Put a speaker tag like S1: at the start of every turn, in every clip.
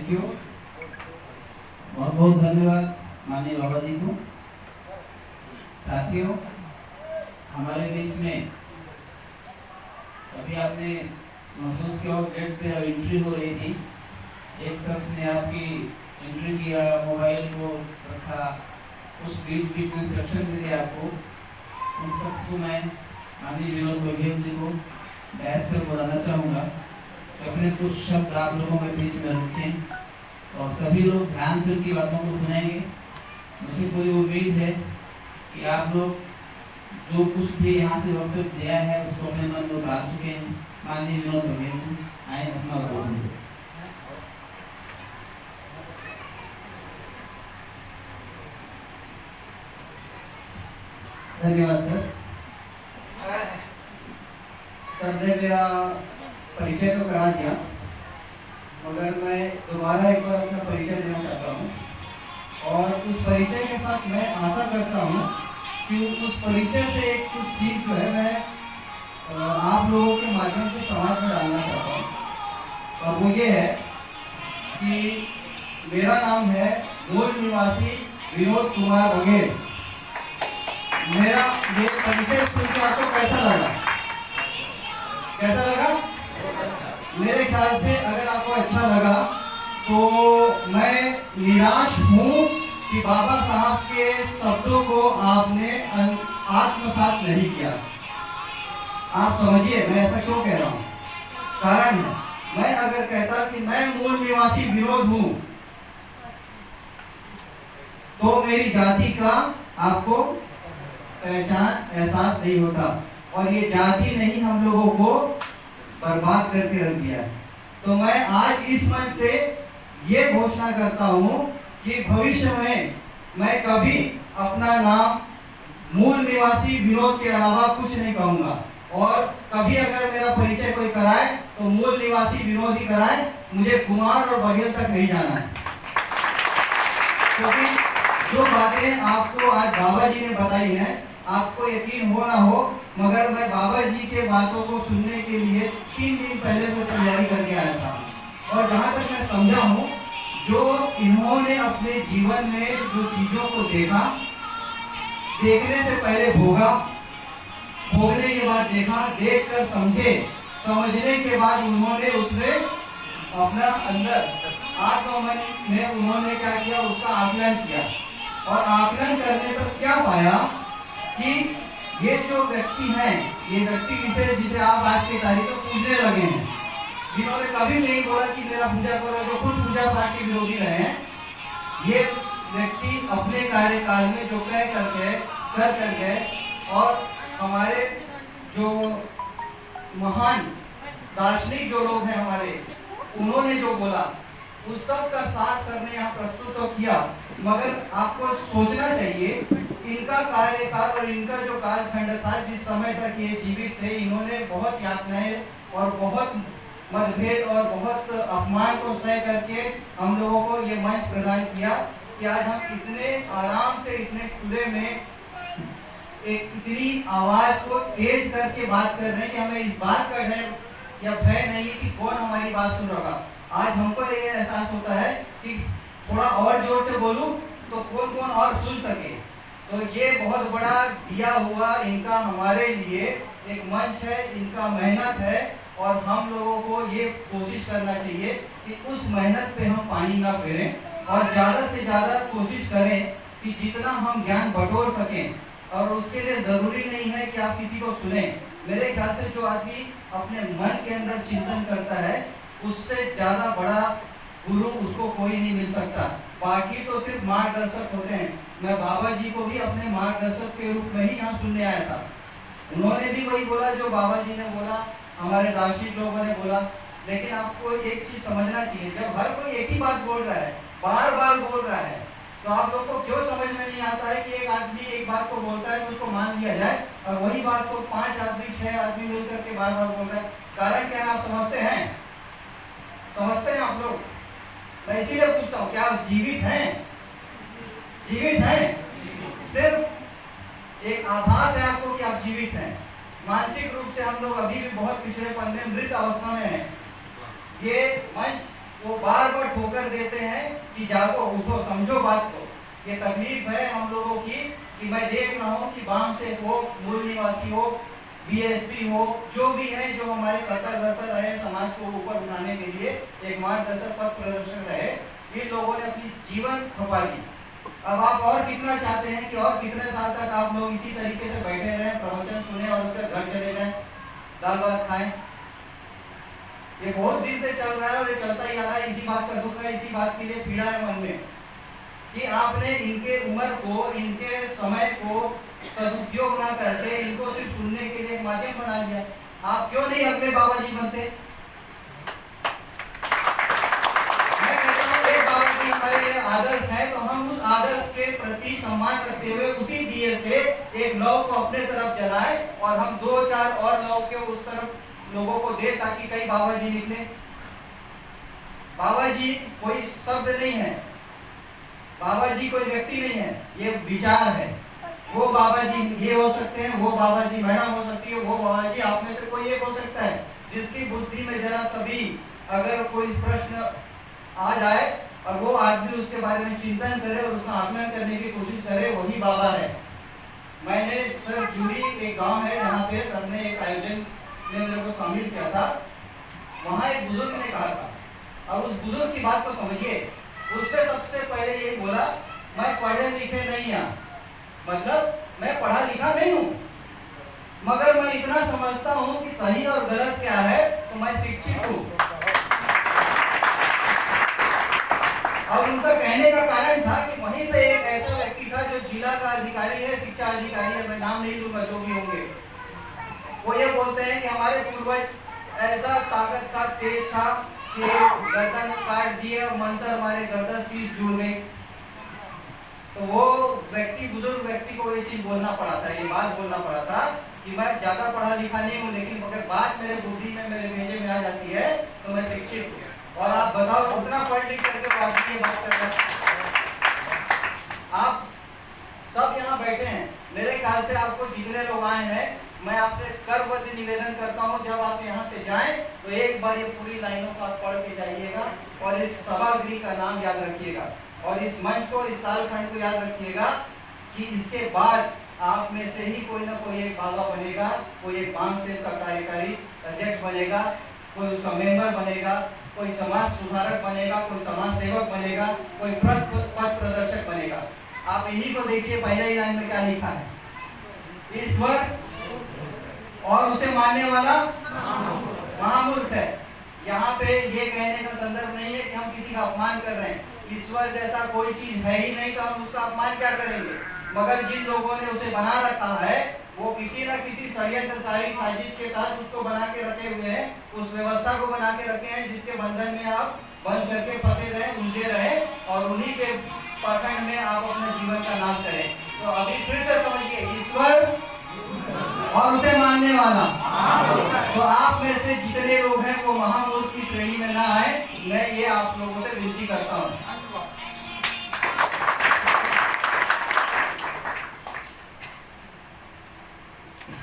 S1: Thank you, बहुत बहुत धन्यवाद माननीय बाबा जी को। साथियों, हमारे बीच में अभी आपने महसूस किया हो गेट पे अब एंट्री हो रही थी, एक शख्स ने आपकी एंट्री किया, मोबाइल को रखा, उस बीच बीच में इंस्ट्रक्शन भी दिया आपको। उन शख्स को मैं माननीय विनोद बघेल जी को डैश पर बुलाना चाहूँगा तो अपने कुछ शब्द आप लोगों के बीच में रखें और सभी लोग ध्यान से उनकी बातों को सुनेंगे। मुझे पूरी उम्मीद है कि आप लोग जो कुछ भी यहाँ से वक्तव्य दिया है उसको अपने मन में उतार चुके हैं। माननीय विनोद बघेल जी आए अपना उद्बोधन दें।
S2: धन्यवाद सर। सर ने मेरा परिचय तो करा दिया, मगर मैं दोबारा एक बार अपना परिचय देना चाहता हूँ और उस परिचय के साथ मैं आशा करता हूँ कि उस परिचय से एक कुछ सीख जो है मैं आप लोगों के माध्यम से समाज में डालना चाहता हूँ। और वो ये है कि मेरा नाम है मूल निवासी विनोद कुमार बघेल। मेरा ये परिचय सुनकर आपको कैसा लगा? कैसा लगा? मेरे ख्याल से अगर आपको अच्छा लगा तो मैं निराश हूँ कि बाबा साहब के शब्दों को आपने आत्मसात नहीं किया। आप समझिए मैं ऐसा क्यों कह रहा हूँ। कारण है, मैं अगर कहता कि मैं मूल निवासी विनोद हूँ तो मेरी जाति का आपको पहचान एहसास नहीं होता और ये जाति नहीं हम लोगों को बर्बाद करके रख दिया है। तो मैं आज इस मंच से ये घोषणा करता हूँ कि भविष्य में मैं कभी अपना नाम मूल निवासी विनोद के अलावा कुछ नहीं कहूँगा और कभी अगर मेरा परिचय कोई कराए तो मूल निवासी विनोद ही कराए, मुझे कुमार और बघेल तक नहीं जाना है। क्योंकि जो बातें आपको आज बाबा जी ने बताई हैं, आपको यकीन हो ना हो मगर मैं बाबा जी के बातों को सुनने के लिए 3 दिन पहले से तैयारी करके आया था और जहाँ तक मैं समझा हूँ, जो इन्होंने अपने जीवन में जो चीज़ों को देखा, देखने से पहले भोगा, भोगने के बाद देखा, देखकर समझे, समझने के बाद उन्होंने उसमें अपना अंदर आत्ममन में उन्होंने क्या किया, उसका आकलन किया और आकलन करने पर क्या पाया कि ये जो व्यक्ति हैं, ये व्यक्ति जिसे आप आज की तारीख में पूजने लगे हैं, जिन्होंने कभी नहीं बोला कि मेरा पूजा करो, जो खुद पूजा पाठ के विरोधी रहे हैं, ये व्यक्ति अपने कार्यकाल में जो कह कर गए और हमारे जो महान दार्शनिक जो लोग हैं हमारे, उन्होंने जो बोला उस सब का साथ सर ने यहाँ प्रस्तुत तो किया। मगर आपको सोचना चाहिए इनका कार्यकाल और इनका जो कालखंड था, जिस समय तक ये जीवित थे, इन्होंने बहुत यातनाएं और बहुत मतभेद और बहुत अपमान को सह करके हम लोगों को ये मंच प्रदान किया कि आज हम इतने आराम से, इतने खुले में एक इतनी आवाज को तेज करके बात कर रहे हैं कि हमें इस बात का डर या भय नहीं कि कौन हमारी बात सुन रहा। आज हमको ये एहसास होता है कि थोड़ा और जोर से बोलूं तो कौन कौन और सुन सके। तो ये बहुत बड़ा दिया हुआ इनका हमारे लिए एक मंच है, इनका मेहनत है और हम लोगों को ये कोशिश करना चाहिए कि उस मेहनत पे हम पानी ना फेरें और ज़्यादा से ज़्यादा कोशिश करें कि जितना हम ज्ञान बटोर सकें। और उसके लिए ज़रूरी नहीं है कि आप किसी को सुने। मेरे ख्याल से जो आदमी अपने मन के अंदर चिंतन करता है, उससे ज़्यादा बड़ा गुरु उसको कोई नहीं मिल सकता। बाकी तो सिर्फ मार्गदर्शक होते हैं। मैं बाबा जी को भी अपने मार्गदर्शक के रूप में ही यहाँ सुनने आया था। उन्होंने भी वही बोला जो बाबा जी ने बोला, हमारे दार्शनिक लोगों ने बोला। लेकिन आपको एक चीज़ समझना चाहिए, जब हर कोई एक ही बात बोल रहा है, बार बार बोल रहा है, तो आप लोग को क्यों समझ में नहीं आता है कि एक आदमी एक बात को बोलता है तो उसको मान लिया जाए और वही बात को 5 आदमी 6 आदमी मिलकर के बार बार बोल रहे हैं। कारण क्या है आप समझते हैं? समझते हैं आप लोग? मैं इसीलिए पूछता हूँ, क्या आप जीवित हैं? जीवित हैं? सिर्फ एक आभास है आपको कि आप जीवित हैं। मानसिक रूप से हम लोग अभी भी बहुत पिछड़ेपन में, मृत अवस्था में हैं। ये मंच वो बार बार ठोकर दे जागो, उठो, समझो बात को। ये तकलीफ है हम लोगों की कि मैं देख रहा हूँ कि बाम से हो, मूल निवासी हो, बीएसपी हो, जो भी है, जो हमारे करता रहे समाज को ऊपर उठाने के लिए एक मार्गदर्शक पथ प्रदर्शक रहे, इन लोगों ने अपनी जीवन खपा दी। अब आप और कितना चाहते हैं कि और कितने साल तक आप लोग इसी तरीके से बैठे रहें, प्रवचन सुने और उसके घर चले जाएं, दाल भात खाएं? ये बहुत दिन से चल रहा है और ये चलता ही आ रहा है। इसी बात का दुख है, इसी बात के लिए पीड़ा है मन में कि आपने इनके उम्र को, इनके समय को सदुपयोग ना करके इनको सिर्फ सुनने के लिए एक माध्यम बना लिया। आप क्यों नहीं अपने बाबा जी बनते? मैं कहता हूँ एक बाबा जी हमारे लिए आदर्श है, तो हम उस आदर्श के प्रति सम्मान रखते हुए उसी दिए से एक लौ को अपने तरफ जलाएं और हम 2-4 और लौ के उस तरफ लोगों को दे, ताकि कई बाबा जी निकले। बाबा जी कोई शब्द नहीं है, बाबा जी कोई व्यक्ति नहीं है, ये विचार है। वो बाबा जी ये हो सकते हैं, वो बाबा जी मैडम हो सकती है, वो बाबा जी आप में से कोई एक हो सकता है, जिसकी बुद्धि में जरा सभी अगर कोई प्रश्न आ जाए और वो आदमी उसके बारे में चिंतन करे और उसका आकलन करने की कोशिश करे, वही बाबा है। मैंने सर जूरी एक गांव है जहाँ पे सर ने एक आयोजन में मेरे को शामिल किया था। वहाँ एक बुजुर्ग ने कहा था, और उस बुजुर्ग की बात को समझिए, उससे सबसे पहले ये बोला, मैं पढ़े लिखे नहीं हूँ, मतलब मैं पढ़ा लिखा नहीं हूँ, मगर मैं इतना समझता हूँ कि सही और गलत क्या है, तो मैं शिक्षित हूँ। और उनका कहने का कारण था कि वहीं पे एक ऐसा व्यक्ति था जो जिला का अधिकारी है, शिक्षा अधिकारी है, मैं नाम नहीं लूंगा, जो भी होंगे, वो ये बोलते हैं कि हमारे पूर्वज ऐसा ताकत का तेज था कि गर्दन काट दिए और मंत्र हमारे गर्दन शीश जुड़ गई। तो वो व्यक्ति, बुजुर्ग व्यक्ति को ये चीज बोलना पड़ा था, ये बात बोलना पड़ा था कि मैं ज्यादा पढ़ा लिखा नहीं हूँ, लेकिन अगर बात मेरे बुद्धि में, मेरे भेजे में आ जाती है तो मैं शिक्षित हूँ। और आप बताओ, उतना पढ़ लिख करके आदमी ये बात कर रहा है। आप सब यहाँ बैठे हैं, मेरे ख्याल से आपको जितने लोग आए हैं, मैं आपसे करबद्ध निवेदन करता हूँ, जब आप यहाँ से जाएं तो एक बार ये पूरी लाइनों को आप पढ़ के जाइएगा और इस सभागृह का नाम याद रखिएगा और इस मंच को, इस कालखंड को याद रखिएगा कि इसके बाद आप में से ही कोई ना कोई एक बाबा बनेगा, कोई एक बाम सेव का कार्यकारी अध्यक्ष बनेगा, कोई उसका मेंबर बनेगा, कोई समाज सुधारक बनेगा, कोई समाज सेवक बनेगा, कोई पथ प्रदर्शक बनेगा। आप इन्हीं को देखिए, पहले ही लाइन में क्या लिखा है, ईश्वर और उसे मानने वाला महामूर्ख है। यहाँ पे ये कहने का संदर्भ नहीं है कि हम किसी का अपमान कर रहे हैं। ईश्वर जैसा कोई चीज है ही नहीं, तो हम उसका अपमान क्या करेंगे? मगर जिन लोगों ने उसे बना रखा है, वो किसी न किसी षड्यंत्रकारी साजिश के तहत उसको बना के रखे हुए हैं, उस व्यवस्था को बना के रखे हैं, जिसके बंधन में आप बंद करके फंसे रहे, उलझे रहे और उन्हीं के पाखंड में आप अपने जीवन का नाश करें। तो अभी फिर से समझिए, ईश्वर और उसे मानने वाला। तो आप में से जितने लोग हैं वो महामूर्ख की श्रेणी में ना आए, मैं ये आप लोगों से विनती करता हूँ।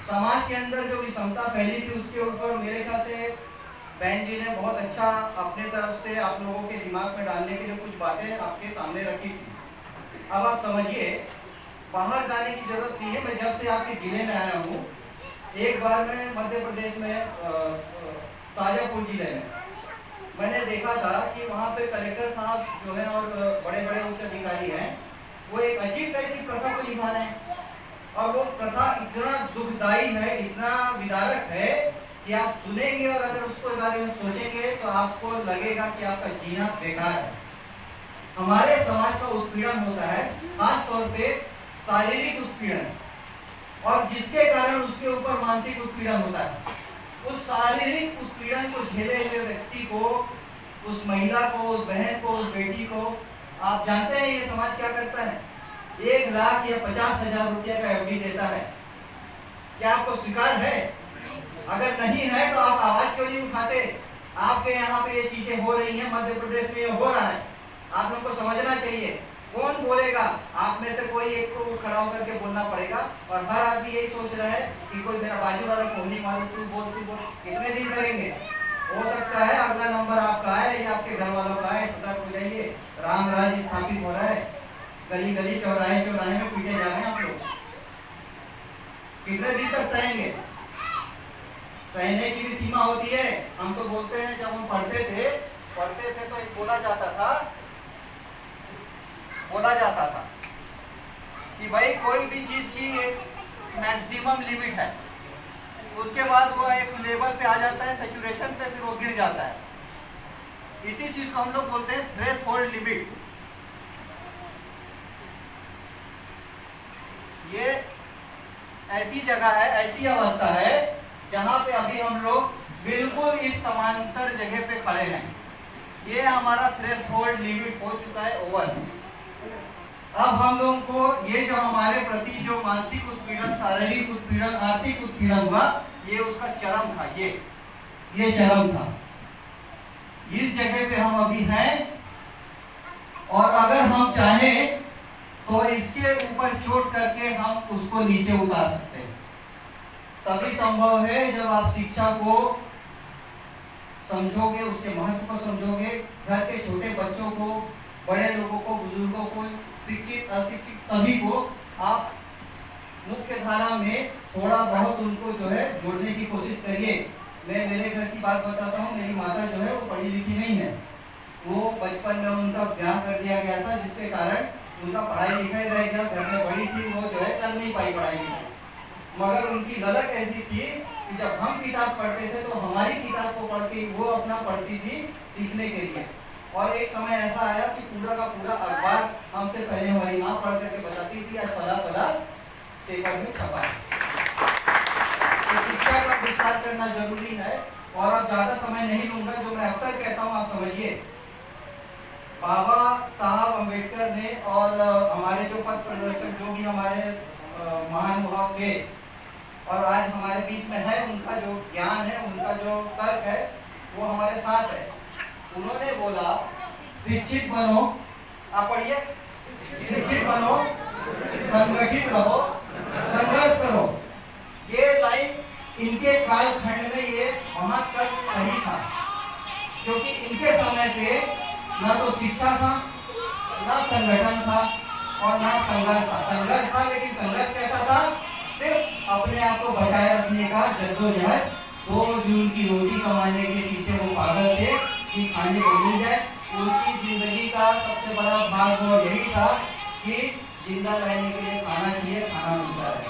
S2: समाज के अंदर जो विषमता फैली थी, उसके ऊपर मेरे ख्याल से बहन जी ने बहुत अच्छा अपने तरफ से आप लोगों के दिमाग में डालने की जो कुछ बातें आपके सामने रखी थी। अब आप समझिए, बाहर जाने की जरूरत नहीं है। मैं जब से आपके जिले में आया हूँ, एक बार मैं मध्य प्रदेश में शाजापुर जिले में मैंने देखा था कि वहाँ पे कलेक्टर साहब जो है और बड़े बड़े उच्च अधिकारी हैं, वो एक अजीब टाइप की प्रथा को निभा रहे हैं। और वो प्रथा इतना दुखदायी है, इतना विदारक है कि आप सुनेंगे और अगर उसको बारे में सोचेंगे तो आपको लगेगा कि आपका जीना बेकार है। हमारे समाज का उत्पीड़न होता है, खास तौर पे शारीरिक उत्पीड़न, और जिसके कारण उसके ऊपर मानसिक उत्पीड़न होता है। उस शारीरिक उत्पीड़न को झेले हुए व्यक्ति को, उस महिला को, उस बहन को, उस बेटी को, आप जानते हैं ये समाज क्या करता है? 1 लाख या 50,000 रुपये का एफडी देता है। क्या आपको स्वीकार है? अगर नहीं है तो आप आवाज क्यों नहीं उठाते? आपके यहाँ पे ये चीजें हो रही हैं, मध्य प्रदेश में ये हो रहा है, आप लोगों को समझना चाहिए। कौन बोलेगा? आप में से कोई एक को खड़ा होकर के बोलना पड़ेगा, और हर आदमी यही सोच रहा है कि कोई मेरा बाजू वाला को नहीं मालूम, तू बोल। कितने दिन करेंगे? हो सकता है अगला नंबर आपका है या आपके घर वालों का है, सतर्क हो जाइए। राम राज्य स्थापित हो रहा है, गली गली चौराहे चौराहे में पीटे जा रहे हैं आप लोग। कितने दिन तक सहेंगे? सहने की भी सीमा होती है। हम तो बोलते हैं, जब हम पढ़ते थे तो एक बोला जाता था कि भाई कोई भी चीज की एक मैक्सिमम लिमिट है, उसके बाद वो एक लेवल पे आ जाता है, सैचुरेशन पे, फिर वो गिर जाता है। इसी चीज को हम लोग बोलते हैं थ्रेशोल्ड लिमिट। ये ऐसी जगह है, ऐसी अवस्था है जहां पे अभी हम लोग बिल्कुल इस समांतर जगह पे खड़े हैं। ये हमारा थ्रेशोल्ड लिमिट हो चुका है, ओवर। अब हम लोगों को ये जो हमारे प्रति जो मानसिक उत्पीड़न, शारीरिक उत्पीड़न, आर्थिक उत्पीड़न हुआ, ये उसका चरम था। ये चरम था। इस जगह पे हम अभी हैं, और अगर हम चाहें तो इसके ऊपर चोट करके हम उसको नीचे उतार सकते हैं। तभी संभव है जब आप शिक्षा को समझोगे, उसके महत्व को समझोगे, घर के छोटे बच्चों को, बड़े लोगों को, बुजुर्गों को, शिक्षित अशिक्षित सभी को आप मुख्य धारा में थोड़ा बहुत उनको जो है जोड़ने की कोशिश करिए। मैं मेरे घर की बात बताता हूँ। मेरी माता जो है वो पढ़ी लिखी नहीं है। वो बचपन में उनका ब्याह कर दिया गया था, जिसके कारण उनका पढ़ाई लिखाई रह गया। घर में बड़ी थी, वो जो है कर नहीं पाई पढ़ाई लिखाई। मगर उनकी ललक ऐसी थी कि जब हम किताब पढ़ते थे तो हमारी किताब को पढ़ के वो अपना पढ़ती थी सीखने के लिए। और एक समय ऐसा आया कि पूरा का पूरा अखबार हमसे पहले हमारी माँ पढ़ करके बताती थी, आज फला फला पेपर में छपा है। तो शिक्षा का विस्तार करना जरूरी है। और अब ज्यादा समय नहीं लूंगा, जो मैं अक्सर कहता हूँ आप समझिए। बाबा साहब अम्बेडकर ने और हमारे जो पथ प्रदर्शक जो भी हमारे महानुभाव थे और आज हमारे बीच में है, उनका जो ज्ञान है, उनका जो तर्क है, वो हमारे साथ है। उन्होंने बोला शिक्षित बनो, आप पढ़िए, शिक्षित बनो, संगठित रहो, संघर्ष करो। ये लाइन इनके कालखंड में ये महत्व सही था, क्योंकि इनके समय पे ना तो शिक्षा था, ना संगठन था और ना संघर्ष था। संघर्ष था, लेकिन संघर्ष कैसा था? सिर्फ अपने आप को बचाए रखने का जद्दोजहद। 2 जून की रोटी कमाने के पीछे वो पागल थे कि खाने को मिल जाए। उनकी जिंदगी का सबसे बड़ा भाग वो यही था कि जिंदा रहने के लिए खाना चाहिए, खाना मिलता रहे।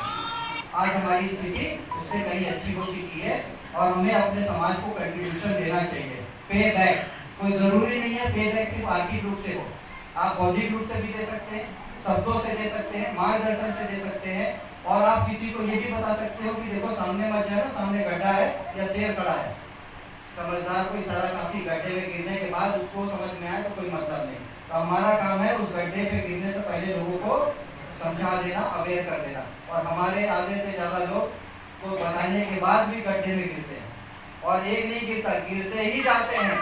S2: आज हमारी स्थिति उससे कहीं अच्छी हो चुकी है और हमें अपने समाज को कंट्रीब्यूशन देना चाहिए। पे बैक, कोई जरूरी नहीं है पे बैक सिर्फ आर्थिक रूप से हो। आप बौद्धिक रूप से भी दे सकते हैं, शब्दों से दे सकते हैं, मार्गदर्शन से दे सकते हैं। और आप किसी को ये भी बता सकते हो कि देखो सामने मत जाना, सामने गड्ढा है या शेर खड़ा है। समझदार को इशारा काफी, गड्ढे में गिरने के बाद उसको समझ में आए तो कोई मतलब नहीं। तो हमारा काम है उस गड्ढे पे गिरने से पहले लोगों को समझा देना, अवेयर कर देना। और हमारे आधे से ज्यादा लोग तो बताने के बाद भी गड्ढे में गिरते हैं, और एक नहीं गिरता, गिरते ही जाते हैं।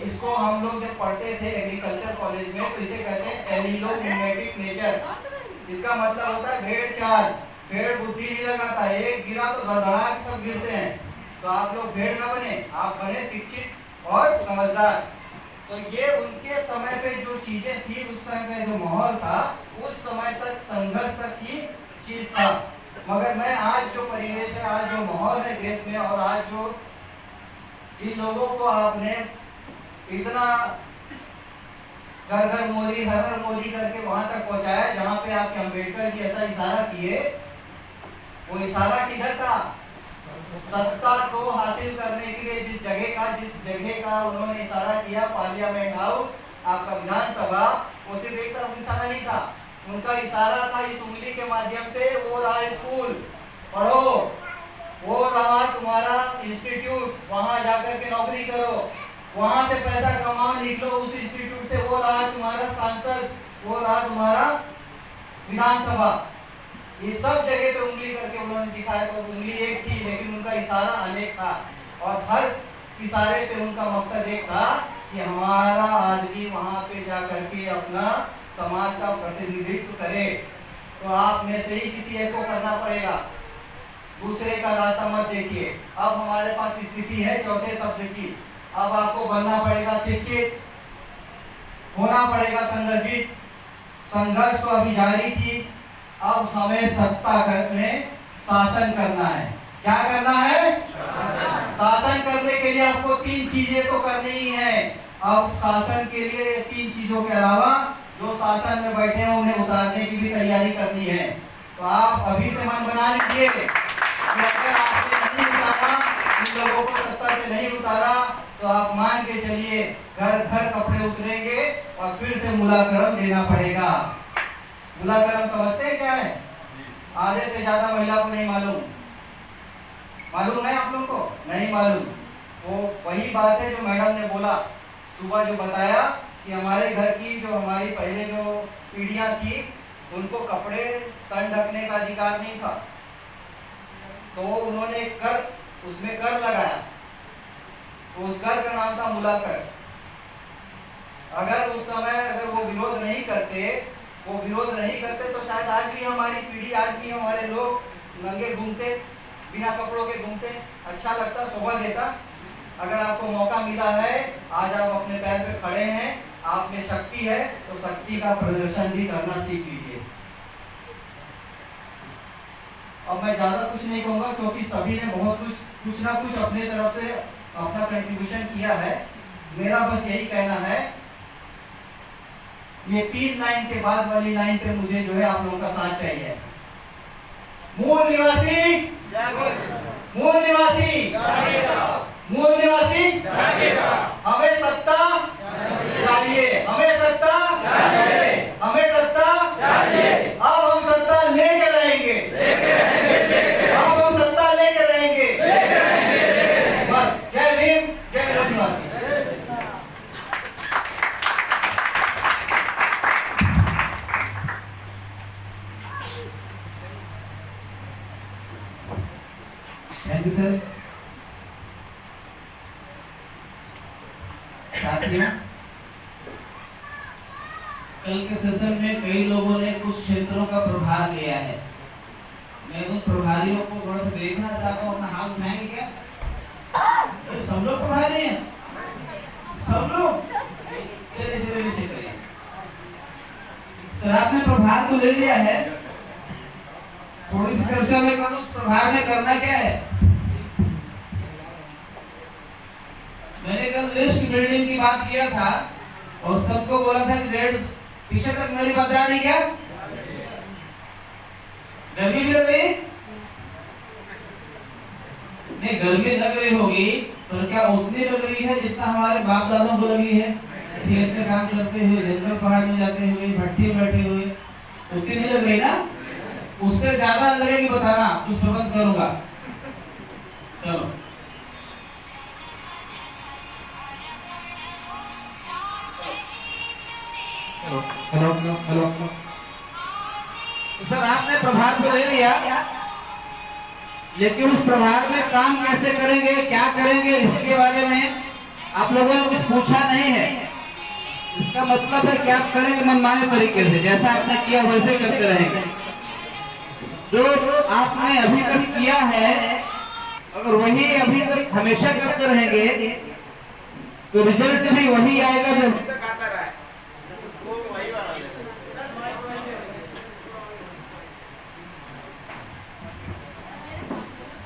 S2: इसको हम लोग जब पढ़ते थे एग्रीकल्चर कॉलेज में, तो इसे कहते हैं एलिलोमिमेटिक नेचर। इसका मतलब होता है भेड़ चाल। भेड़ बुद्धि नहीं लगाता, एक गिरा तो धड़धड़ा के सब गिरते हैं। तो आप लोग भेड़ ना बने, आप बने शिक्षित और समझदार। तो ये उनके समय पे जो चीजें थी, उस समय पे जो माहौल था, उस समय तक संघर्ष तक ही चीज था। मगर मैं आज जो परिवेश है, आज जो माहौल है देश में, और आज जो जिन लोगों को आपने इतना घर घर मोदी, हर हर मोदी करके वहां तक पहुंचाया जहां पे आपके अम्बेडकर जी ऐसा इशारा किए, वो इशारा किधर था? सत्ता को हासिल करने के लिए जिस जगह का उन्होंने इशारा किया, पार्लियामेंट हाउस, आपका विधानसभा, वो सिर्फ एक तरफ इशारा नहीं था। उनका इशारा था इस उंगली के माध्यम से, वो रहा स्कूल पढ़ो, वो रहा तुम्हारा इंस्टीट्यूट, वहां जाकर के नौकरी करो, वहां से पैसा कमाओ, निकलो उस इंस्टीट्यूट से, वो रहा तुम्हारा सांसद, वो रहा तुम्हारा विधानसभा। ये सब जगह पे उंगली करके उन्होंने दिखाया। तो उंगली एक थी, लेकिन उनका इशारा अनेक था, और हर इशारे पे उनका मकसद एक था कि हमारा आदमी वहां पे जा करके अपना समाज का प्रतिनिधित्व करे। तो आप में से ही किसी एक को करना पड़ेगा, दूसरे का रास्ता मत देखिए। अब हमारे पास स्थिति है चौथे शब्द की। अब आपको बनना पड़ेगा शिक्षित। होना पड़ेगा संगठित। संघर्ष तो अभी जारी थी, अब हमें सत्ता में शासन करना है। क्या करना है? शासन करने के लिए आपको 3 चीजें तो करनी ही है। अब शासन के लिए 3 चीजों के अलावा जो शासन में बैठे हैं उन्हें उतारने की भी तैयारी करनी है। तो आप अभी से मन बना लीजिए कि अगर आपने नहीं उतारा, इन लोगों को सत्ता से नहीं उतारा, तो आप मान के चलिए घर घर कपड़े उतरेंगे और फिर से मूलाक्रम देना पड़ेगा। मूलाक्रम समझते हैं क्या है? आधे से ज्यादा महिला को नहीं मालूम। मालूम है आप लोगों को? नहीं मालूम। वो वही बात है जो मैडम ने बोला सुबह, जो बताया कि हमारे घर की जो हमारी पहले जो पीढ़ियां थी उनको कपड़े तन ढकने का अधिकार नहीं था, तो उन्होंने कर, उसमें कर लगाया, तो उस कर का नाम था मूलाकर। अगर उस समय अगर वो विरोध नहीं करते तो शायद आज भी हमारी पीढ़ी, आज भी हमारे लोग नंगे घूमते, बिना कपड़ों के घूमते। अच्छा लगता, शोभा देता। अगर आपको मौका मिला है, आज आप अपने पैर पे खड़े हैं, आप में शक्ति है, तो शक्ति का प्रदर्शन भी करना सीख लीजिए। अब मैं ज्यादा कुछ नहीं कहूँगा क्योंकि सभी ने बहुत कुछ ना कुछ अपने तरफ से अपना कंट्रीब्यूशन किया है। मेरा बस यही कहना है, ये 3 लाइन के बाद वाली लाइन पे मुझे जो है आप लोगों का साथ चाहिए। मूल निवासी, मूल निवासी, मूल निवासी, हमें सत्ता चाहिए, हमें सत्ता चाहिए, हमें सत्ता चाहिए। अब हम सत्ता लेके रहेंगे, अब हम सत्ता लेके रहेंगे। बस, जय भीम, जय मूल निवासी।
S1: Thank you sir. साथियों, कल के सेशन में कई लोगों ने कुछ क्षेत्रों का प्रभार लिया है। मैं उन प्रभारियों को थोड़ा सा देखना चाहता हूँ। अपना हाथ उठाएंगे क्या? तो सब लोग प्रभारी हैं, सब लोग। चलिए चलिए नीचे करिए। सर आपने प्रभार तो ले लिया है, थोड़ी सी चर्चा में करूँ उस प्रभार में करना क्या है। मैंने कल लिस्ट बिल्डिंग की बात किया था और सबको बोला था कि 1.5 तक मेरी बात आ रही क्या? गर्मी भी लग रही? नहीं, गर्मी लग रही होगी पर क्या उतनी लग रही है जितना हमारे बाप दादों को लगी है? खेत में काम करते हुए, जंगल पहाड़ में जाते हुए, भट्टी में बैठे हुए, उतनी नहीं लग रही ना? उससे ज्यादा लगेगी, बताना, कुछ प्रबंध करूंगा। चलो हेलो हेलो हेलो। तो सर आपने प्रभार तो ले लिया, लेकिन उस प्रभार में काम कैसे करेंगे, क्या करेंगे, इसके बारे में आप लोगों ने कुछ पूछा नहीं है। इसका मतलब है कि आप करेंगे मनमाने तरीके से, जैसा आपने किया वैसे करते रहेंगे। जो आपने अभी तक किया है, अगर वही अभी तक हमेशा करते रहेंगे तो रिजल्ट भी वही आएगा जो अभी तक आता रहा है।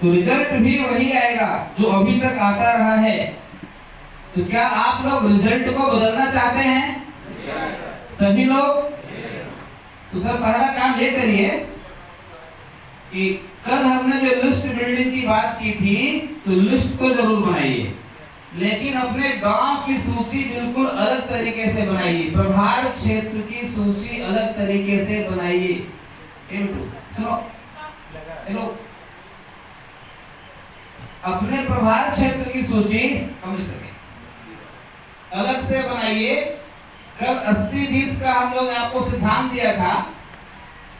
S1: तो रिजल्ट भी वही आएगा जो अभी तक आता रहा है। तो क्या आप लोग रिजल्ट को बदलना चाहते हैं? सभी लोग? तो सर पहला काम ये करिए कि कल हमने जो लिस्ट बिल्डिंग की बात की थी, तो लिस्ट तो जरूर बनाइए, लेकिन अपने गांव की सूची बिल्कुल अलग तरीके से बनाइए। प्रभार क्षेत्र की सूची अलग तरीके से बनाइए। सुनो, हेलो, अपने प्रभार क्षेत्र की सूची अलग से बनाइए। कल 80-20 का हम लोग आपको सिद्धांत दिया था,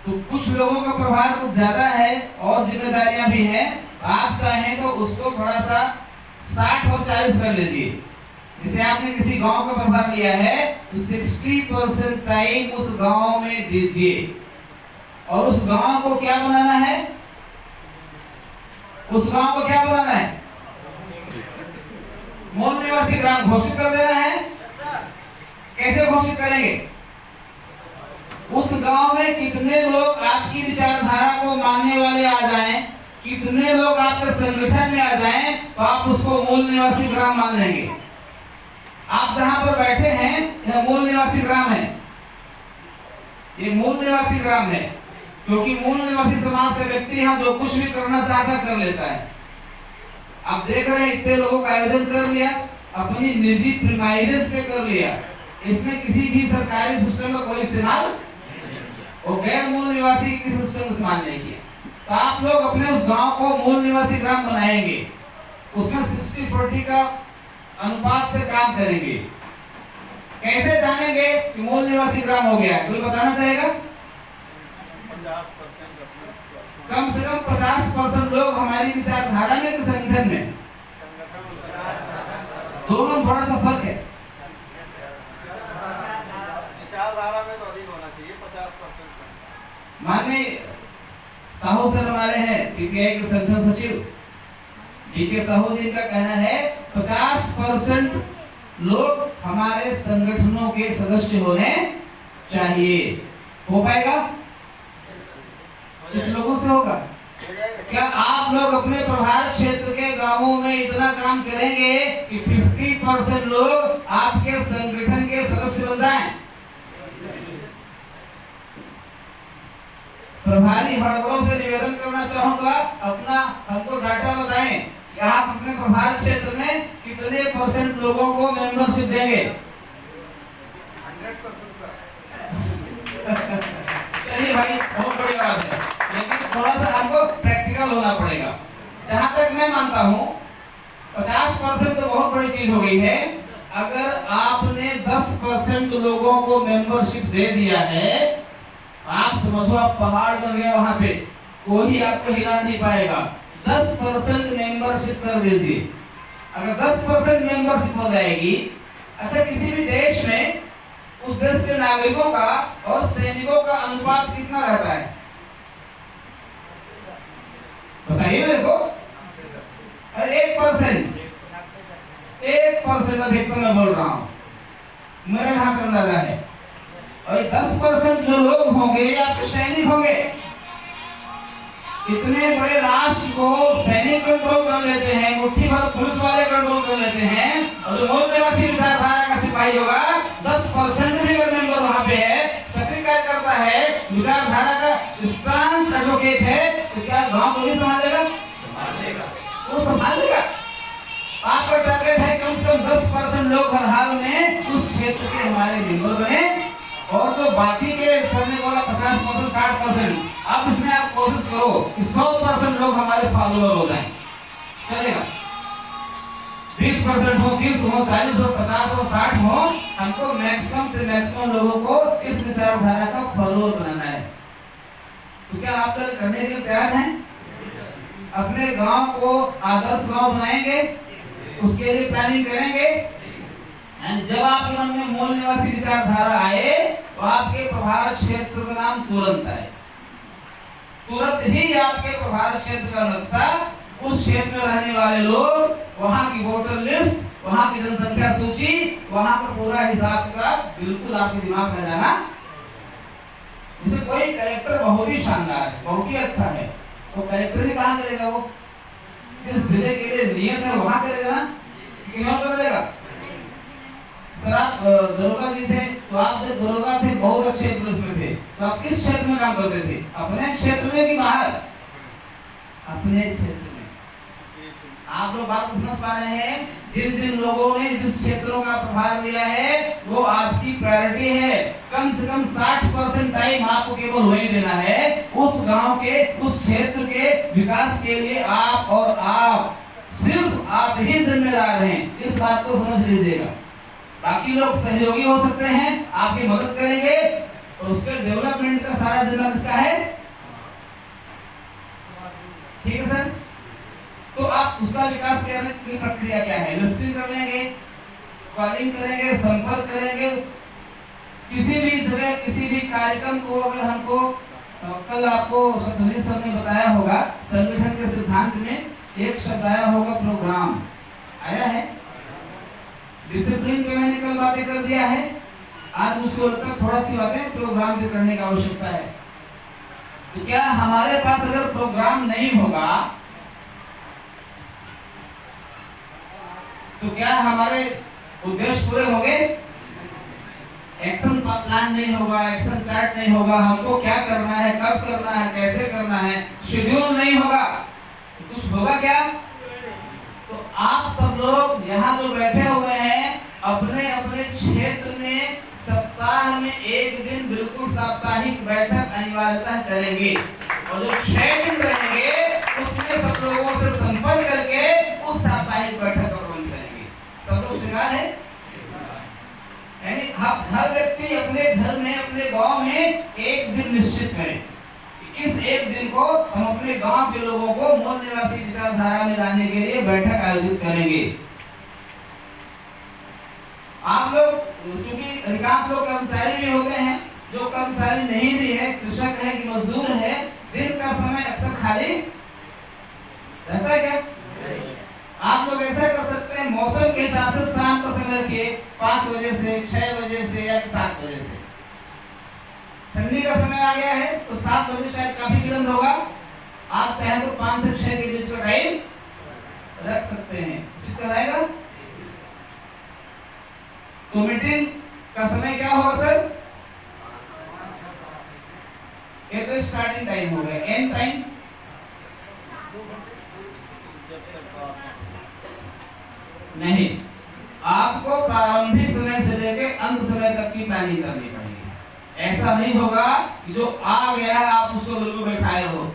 S1: तो कुछ लोगों का प्रभार कुछ ज्यादा है और जिम्मेदारियां भी हैं। आप चाहें तो उसको थोड़ा सा 60 और 40 कर लीजिए। जैसे आपने किसी गांव का प्रभार लिया है तो 60% टाइम उस गांव में दीजिए और उस गांव को क्या बनाना है? उस गांव को क्या बनाना है? मूल निवासी ग्राम घोषित कर देना है। कैसे घोषित करेंगे? उस गांव में कितने लोग आपकी विचारधारा को मानने वाले आ जाएं, कितने लोग आपके संगठन में आ जाएं, तो आप उसको मूल निवासी ग्राम मान लेंगे। आप जहां पर बैठे हैं यह मूल निवासी ग्राम है, ये मूल निवासी ग्राम है, क्योंकि मूल निवासी समाज का व्यक्ति यहाँ जो कुछ भी करना चाहता कर लेता है। आप देख रहे हैं इतने लोगों का आयोजन कर लिया, अपनी निजी प्रीमाइसेस पे कर लिया, इसमें किसी भी सरकारी सिस्टम का कोई इस्तेमाल और गैर मूल निवासी की सिस्टम इस्तेमाल नहीं किया। तो आप लोग अपने उस गांव को मूल निवासी ग्राम बनाएंगे, उसमें 60-40 का अनुपात से काम करेंगे। कैसे जानेंगे कि मूल निवासी ग्राम हो गया? कोई बताना चाहेगा?
S3: 50%
S1: कम से कम 50% लोग हमारी विचारधारा में कि संगठन में, दोनों में बड़ा सा फर्क है।
S3: विचारधारा में तो अधिक होना चाहिए 50%।
S1: माननीय साहू सर हमारे हैं पीपीआई के संगठन सचिव डीके साहू जी का कहना है 50% लोग हमारे संगठनों के सदस्य होने चाहिए। हो पाएगा? कुछ लोगों से होगा? क्या आप लोग अपने प्रभार क्षेत्र के गांवों में इतना काम करेंगे कि 50% लोग आपके संगठन के सदस्य बन जाएं? प्रभारी हड़बड़ों से निवेदन करना चाहूंगा, अपना हमको डाटा बताएं कि आप अपने प्रभार क्षेत्र में कितने % लोगों को मेंबरशिप देंगे?
S3: 100%।
S1: चलिए भाई, बहुत बड़ी बात है, लेकिन थोड़ा सा हमको प्रैक्टिकल होना पड़ेगा। जहां तक मैं मानता हूं 50% तो बहुत बड़ी चीज हो गई है। अगर आपने 10% लोगों को मेंबरशिप दे दिया है, आप समझो आप पहाड़ बन गया, वहां पे कोई आपको हिला नहीं पाएगा। 10% मेंबरशिप कर दीजिए। अगर 10% मेंबरशिप हो जाएगी, अच्छा किसी भी देश में उस देश के नागरिकों का और सैनिकों का अनुपात कितना रहता है? बताइए मेरे को। अरे 1% अधिकतम मैं बोल रहा हूं, मेरे यहाँ का अंदाजा है। और 10% जो लोग होंगे आपके सैनिक होंगे। इतने बड़े राष्ट्र को सैनिक कंट्रोल कर लेते हैं, मुट्ठी भर पुलिस वाले कंट्रोल कर लेते हैं, और जो मूल निवासी विचारधारा का सिपाही होगा 10% भी अगर मेंबर वहां पे है, सक्रिय कार्य करता है, विचारधारा का स्ट्रांग एडवोकेट है, तो क्या गांव को नहीं संभालेगा? वो संभाल लेगा। आपका टारगेट है कम से कम 10% लोग हर हाल में उस क्षेत्र के हमारे मेंबर बने, और जो बाकी के सर ने बोला 50%, 60%, अब इसमें आप कोशिश करो कि 100% लोग हमारे फॉलोअर हो जाएं। चलेगा? 20% हो, 30 हो, 40 हो, 50 हो, 60 हो, हमको मैक्सिमम से मैक्सिमम लोगों को इस विचारधारा का फॉलोअर बनाना है। तो क्या आप लोग करने के लिए तैयार हैं? अपने गांव को आदर्श गांव बनाएंगे, उसके लिए प्लानिंग करेंगे। जब आपके मन में मूल निवासी विचारधारा आए तो आपके प्रभार क्षेत्र का नाम तुरंत आए, तुरंत ही आपके प्रभार क्षेत्र का नक्शा, उस क्षेत्र में रहने वाले लोग, वहां की वोटर लिस्ट, वहां की जनसंख्या सूची, वहां का पूरा हिसाब किताब बिल्कुल आपके दिमाग में जाना। जैसे कोई कलेक्टर बहुत ही शानदार है, बहुत ही अच्छा है, वो कलेक्टर ही कहाँ करेगा? वो जिस जिले के लिए नियत है वहां करेगा ना, क्यों कर देगा? सर आप दरोगा जी थे, तो आप जब दरोगा थे बहुत अच्छे पुलिस में थे, तो आप किस क्षेत्र में काम करते थे? अपने क्षेत्र में कि बाहर? अपने क्षेत्र में। आप लोग बात समझ पा रहे हैं? जिन जिन लोगों ने जिस क्षेत्रों का प्रभार लिया है वो आपकी प्रायोरिटी है। कम से कम 60% टाइम आपको केवल वही देना है, उस गांव के, उस क्षेत्र के विकास के लिए आप और आप, सिर्फ आप ही जिम्मेदार हैं। इस बात को समझ लीजिएगा। बाकी लोग सहयोगी हो सकते हैं, आपकी मदद करेंगे, और उसके डेवलपमेंट का सारा जिम्मा किसका है? ठीक है सर? तो आप उसका विकास करने की प्रक्रिया क्या है? लिस्टिंग कर लेंगे, कॉलिंग करेंगे, संपर्क करेंगे। किसी भी जगह किसी भी कार्यक्रम को अगर हमको, कल आपको सतुली सर ने बताया होगा, संगठन के सिद्धांत में एक शब्द आया होगा, प्रोग्राम आया है। डिसिप्लिन पे मैंने कल बातें कर दिया है, आज मुझको लगता है थोड़ा सी बातें प्रोग्राम पे करने की आवश्यकता है। तो क्या हमारे पास अगर प्रोग्राम नहीं होगा तो क्या हमारे उद्देश्य पूरे होंगे? एक्शन प्लान नहीं होगा, एक्शन चार्ट नहीं होगा, हमको क्या करना है, कब करना है, कैसे करना है, शेड्यूल नहीं होगा, तो कुछ होगा क्या? तो आप सब लोग यहाँ जो बैठे हुए हैं अपने अपने क्षेत्र में सप्ताह में एक दिन बिल्कुल साप्ताहिक बैठक अनिवार्यता करेंगे और जो 6 दिन रहेंगे उसमें सब लोगों से संपर्क करके उस साप्ताहिक बैठक का प्रबंध करेंगे। सब लोग स्वीकार है? यानी हर व्यक्ति अपने घर में अपने गांव में एक दिन निश्चित करें। इस एक दिन को हम अपने गांव के लोगों को मूल निवासी विचारधारा में लाने के लिए बैठक आयोजित करेंगे। आप लोग क्योंकि अधिकांश लोग कर्मचारी भी होते हैं, जो कर्मचारी नहीं भी है, कृषक है कि मजदूर है, दिन का समय अक्सर खाली रहता है क्या? आप लोग ऐसा कर सकते हैं, मौसम के हिसाब से शाम का समय रखिए 5 बजे से 6 बजे से या 7 बजे से। ठंडी का समय आ गया है तो 7 बजे शायद काफी विलंब होगा, आप चाहे तो 5 से 6 के बीच का टाइम रख सकते हैं। उचित रहेगा। तो मीटिंग का समय क्या होगा सर? ये तो स्टार्टिंग टाइम हो गया, एंड टाइम नहीं। आपको प्रारंभिक समय से लेकर अंत समय तक की प्लानिंग करनी पड़ेगी। ऐसा नहीं होगा कि जो आ गया है आप उसको बिल्कुल बैठाए हो,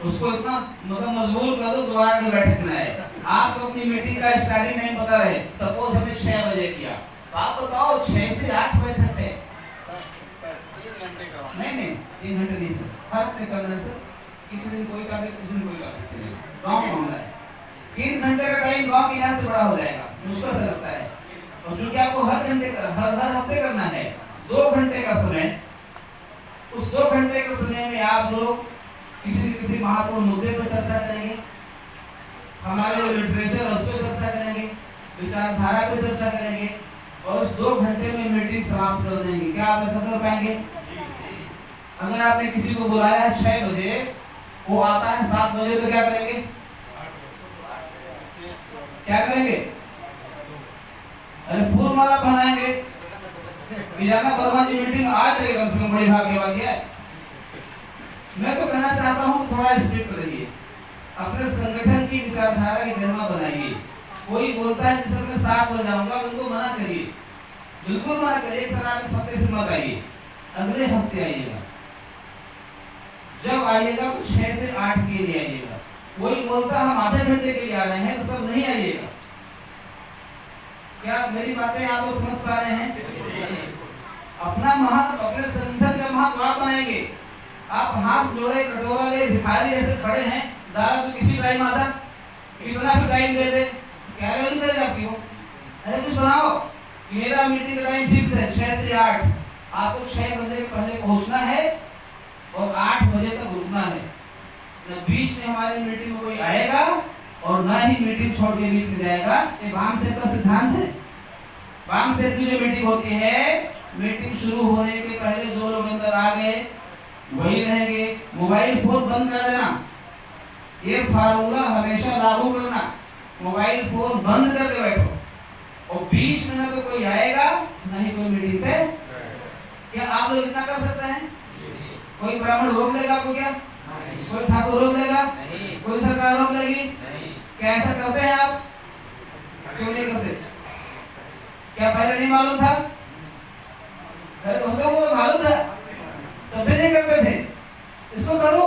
S1: उसको इतना मतलब मजबूर कर दो दोबारा के बैठक में आए। आपको अपनी मीटिंग का स्टार्टिंग टाइम पता रहे, सपोज हमने 6 बजे किया तो आप बताओ 6 से 8 बैठक है।
S3: 3 घंटे का
S1: नहीं 3 घंटे नहीं सर, हर हफ्ते करना है सर। किसी दिन कोई टॉपिक, किसी दिन कोई टॉपिक चलेगा। गाँव में मामला है 3 घंटे का टाइम गाँव के यहाँ से बड़ा हो जाएगा, मुश्किल से लगता है। और चूंकि आपको हर हफ्ते करना है 2 घंटे का समय, उस 2 घंटे के समय में आप लोग किसी न किसी महत्वपूर्ण मुद्दे पर चर्चा करेंगे, हमारे जो लिटरेचर उस पर चर्चा करेंगे, विचारधारा पे चर्चा करेंगे और उस 2 घंटे में मीटिंग समाप्त कर देंगे। क्या आप ऐसा कर पाएंगे? अगर आपने किसी को बुलाया है 6 बजे, वो आता है 7 बजे, तो क्या करेंगे? क्या करेंगे? अरे फूल माला पहनाएंगे। बिजाना वर्मा जी मीटिंग में आ जाएगा, कम से कम बड़ी भाग के बात है। मैं तो कहना चाहता हूँ कि थोड़ा स्ट्रिक्ट रहिए, अपने संगठन की विचारधारा की गरिमा बनाइए। कोई बोलता है कि सर मैं 7 बजे आऊंगा, तो उनको मना करिए, बिल्कुल मना करिए। सर आप इस हफ्ते फिर मत आइए, अगले हफ्ते आइएगा। जब आइएगा तो 6 से 8 के लिए आइएगा। कोई बोलता हम आधे घंटे के लिए आ रहे हैं, तो सब नहीं आइएगा। क्या मेरी बातें आप लोग समझ पा रहे हैं? अपना महत्व, अपने संगठन का महत्व आप बनाएंगे। आप हाथ जोड़े कटोरा ले भिखारी ऐसे खड़े हैं, दादा तो किसी टाइम आता, कितना भी टाइम दे दे, क्या वैल्यू करेगा आपकी वो? अरे कुछ बनाओ कि मेरा मीटिंग का टाइम फिक्स है 6 से 8, आपको 6 बजे के पहले पहुंचना है और 8 बजे तक रुकना है। न बीच में हमारी मीटिंग में कोई आएगा और न ही मीटिंग छोड़ के बीच में जाएगा। ये वामसेप का सिद्धांत है। वामसेप की जो मीटिंग होती है, मीटिंग शुरू होने के पहले जो लोग अंदर आ गए वही रहेंगे। मोबाइल फोन बंद कर देना, ये फार्मूला हमेशा लागू करना। मोबाइल फोन बंद करके बैठो और बीच में ना तो कोई आएगा ना ही कोई मीटिंग से। क्या आप लोग इतना कर सकते हैं? कोई ब्राह्मण रोक लेगा आपको? क्या कोई ठाकुर रोक लेगा? कोई सरकार रोक लेगी? क्या ऐसा करते हैं आप? क्यों नहीं करते? क्या पहले नहीं मालूम था? अरे हम लोगों को तो मालूम था, तभी नहीं करते थे। इसको करो।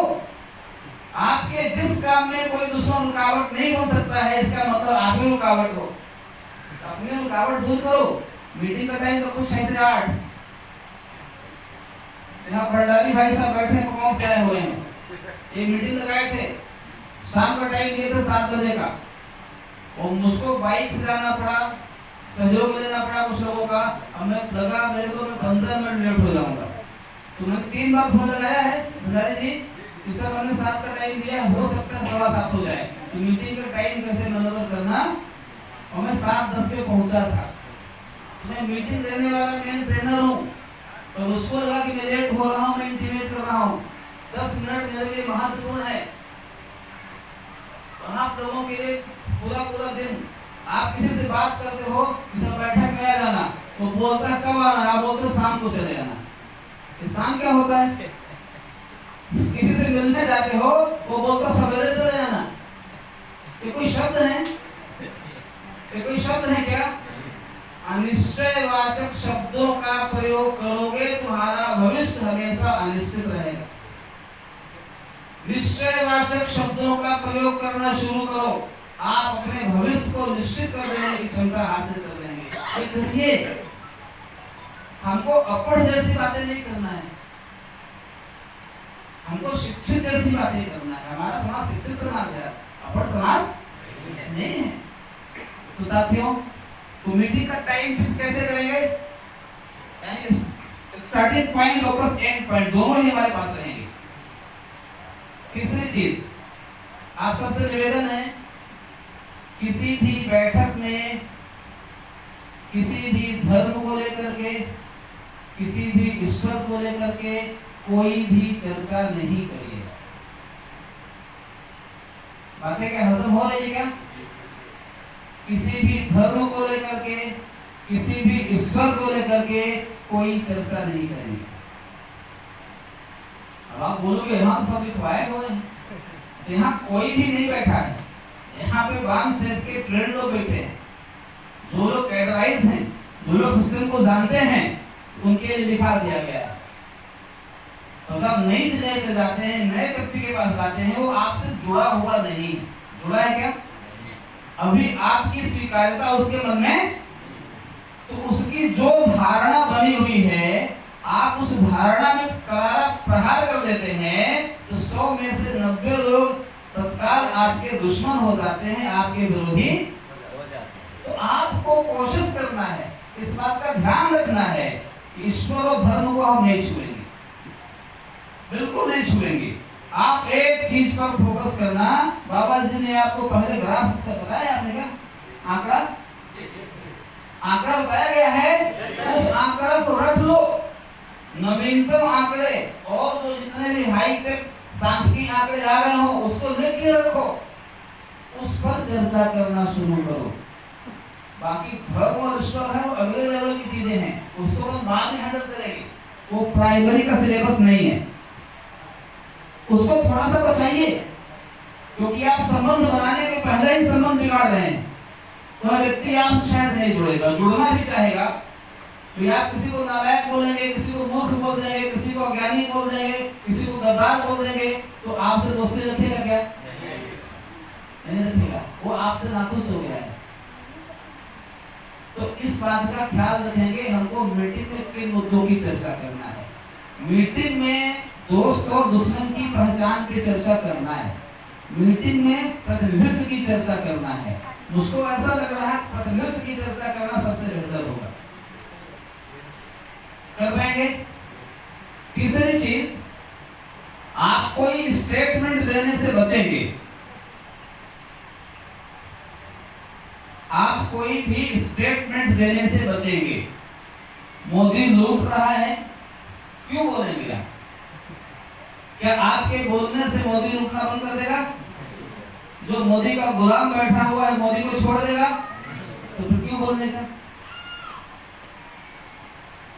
S1: आपके जिस काम में कोई दुश्मन रुकावट नहीं बन सकता है, इसका मतलब आप ही रुकावट हो। अपनी रुकावट दूर करो। मीटिंग का टाइम रखो 6 से 8। यहाँ भंडारी भाई साहब बैठे हैं, कौन से आए हुए हैं, ये मीटिंग लगाए थे, शाम का टाइम दिए थे 7 बजे का, और मुझको बाइक से जाना पड़ा, सहयोग लेना पड़ा कुछ लोगों का। हमें लगा मेरे को मैं 15 मिनट लेट हो जाऊंगा, तो मैंने 3 बार फोन लगाया है भंडारी जी कि सर हमने 7 का टाइम दिया, हो सकता है 7:15 हो जाए, तो मीटिंग का टाइम कैसे मैनेज करना। और मैं 7:10 पे पहुंचा था। मैं मीटिंग लेने वाला मेन ट्रेनर हूँ, और उसको लगा कि मैं लेट हो रहा हूँ, मैं इंटीमेट कर रहा हूँ, 10 मिनट मेरे लिए महत्वपूर्ण है। तो आप लोगों के लिए पूरा दिन आप किसी से बात करते हो, किसी बैठक में आ जाना, वो बोलता है कब आना, आप बोलते हो शाम को चले जाना। शाम क्या होता है? किसी से मिलने जाते हो, वो बोलता सवेरे चले जाना। ये कोई शब्द है? ये कोई शब्द है क्या? अनिश्चयवाचक शब्दों का प्रयोग करोगे, तुम्हारा भविष्य हमेशा अनिश्चित रहेगा। निश्चयवाचक शब्दों का प्रयोग करना शुरू करो, आप अपने भविष्य को निश्चित कर देने की क्षमता हासिल कर लेंगे। ये करिए, हमको अपढ़ जैसी बातें नहीं करना है, हमको शिक्षित जैसी बातें करना है। हमारा समाज शिक्षित समाज है, अपढ़ समाज नहीं है। तो साथियों, तो मीटिंग का टाइम फिक्स कैसे करेंगे? यानी स्टार्टिंग पॉइंट और प्लस एंड पॉइंट दोनों ही हमारे पास रहेंगे। तीसरी चीज, आप सबसे निवेदन है, किसी भी बैठक में किसी भी धर्म को लेकर के, किसी भी ईश्वर को लेकर के कोई भी चर्चा नहीं करिएगा। बातें क्या हजम हो रही है क्या? किसी भी धर्म को लेकर के, किसी भी ईश्वर को लेकर के कोई चर्चा नहीं करेंगे। अब आप बोलोगे यहाँ तो सब लिखवाए हुए हैं, यहाँ कोई भी नहीं बैठा है। यहाँ पे बांध सेठ के ट्रेंड लोग बैठे हैं, जो लोग कैडराइज हैं, जो लोग सिस्टम को जानते हैं, उनके लिए लिखा दिया गया है। तो जब नई जगह पे जाते हैं, नए व्यक्ति के पास जाते हैं, वो आपसे जुड़ा हुआ नहीं। जुड़ा है क्या? अभी आपकी स्वीकार्यता उसके मन में, तो उसकी जो धारणा बनी हुई है, आप उस धारणा में करारा प्रहार कर देते हैं, तो 100 में से 90 लोग तत्काल आपके दुश्मन हो जाते हैं, आपके विरोधी हो जाते हैं। तो आपको कोशिश करना है, इस बात का ध्यान रखना है, ईश्वर और धर्म को हम नहीं छुएंगे, बिल्कुल नहीं छुएंगे। आप एक चीज पर फोकस करना। बाबा जी ने आपको पहले ग्राफ से बताया, आपने क्या आंकड़ा बताया गया है, उस आंकड़ा को रख लो, नवीनतम आंकड़े और जो जितने भी हाईटेक सांख्यिकी आंकड़े आ रहे हो उसको लिख के रखो, उस पर चर्चा करना शुरू करो। बाकी धर्म और ईश्वर है वो अगले लेवल की चीजें हैं, उसको हम बाद में हैंडल करेंगे, वो प्राइमरी का सिलेबस नहीं है, उसको थोड़ा सा बचाइए, क्योंकि आप संबंध बनाने के पहले ही संबंध बिगाड़ रहे हैं। तो व्यक्ति आपसे शायद नहीं जुड़ेगा, जुड़ना भी चाहेगा तो आप किसी को नालायक बोलेंगे, किसी को मूर्ख बोल देंगे, किसी को अज्ञानी बोल देंगे, किसी को गद्दार बोल देंगे, तो आपसे दोस्ती रखेगा क्या? नहीं रखेगा, वो आपसे नाखुश हो गया है। तो इस बात का ख्याल रखेंगे, हमको मीटिंग में किन मुद्दों की चर्चा करना है। मीटिंग में दोस्त और दुश्मन की पहचान की चर्चा करना है, मीटिंग में प्रतिनिधित्व की चर्चा करना है। मुझको ऐसा लग रहा है प्रतिनिधित्व की चर्चा करना सबसे बेहतर होगा, कर पाएंगे। तीसरी चीज, आप कोई स्टेटमेंट देने से बचेंगे। आप कोई भी स्टेटमेंट देने से बचेंगे। मोदी लूट रहा है, क्यों बोलेंगे आप? क्या आपके बोलने से मोदी लूटना बंद कर देगा? जो मोदी का गुलाम बैठा हुआ है मोदी को छोड़ देगा? तो फिर क्यों बोलने का?